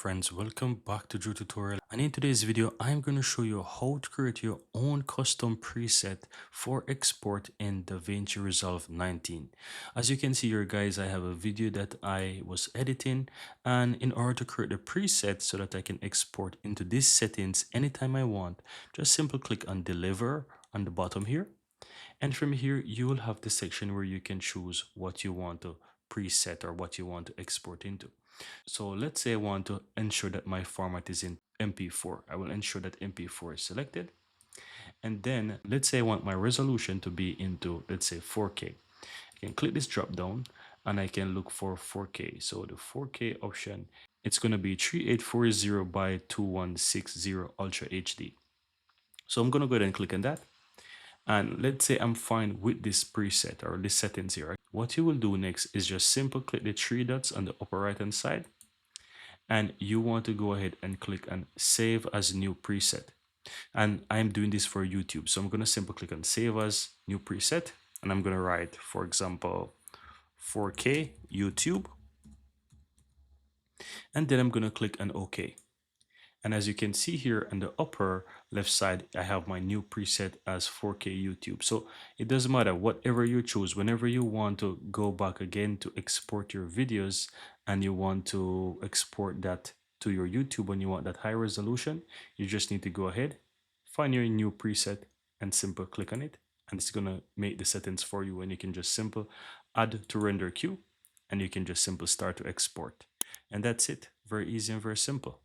Friends, welcome back to Drew Tutorial, and in today's video I'm going to show you how to create your own custom preset for export in Davinci Resolve 19. As you can see here guys, I have a video that I was editing, and in order to create the preset so that I can export into these settings anytime I want, just simply click on deliver on the bottom here, and from here you will have the section where you can choose what you want to preset or what you want to export into. So let's say I want to ensure that my format is in MP4. I will ensure that MP4 is selected. And then let's say I want my resolution to be into, let's say 4K. I can click this drop down and I can look for 4K. So the 4K option, it's going to be 3840 by 2160 Ultra HD. So I'm going to go ahead and click on that. And let's say I'm fine with this preset or this settings here. What you will do next is just simply click the three dots on the upper right hand side, and you want to go ahead and click on save as new preset. And I'm doing this for YouTube, so I'm going to simply click on save as new preset, and I'm going to write, for example, 4K YouTube, and then I'm going to click on OK. And as you can see here in the upper left side, I have my new preset as 4K YouTube. So it doesn't matter whatever you choose, whenever you want to go back again to export your videos and you want to export that to your YouTube and you want that high resolution, you just need to go ahead, find your new preset and simply click on it. And it's gonna make the settings for you, and you can just simple add to render queue and you can just simply start to export. And that's it. Very easy and very simple.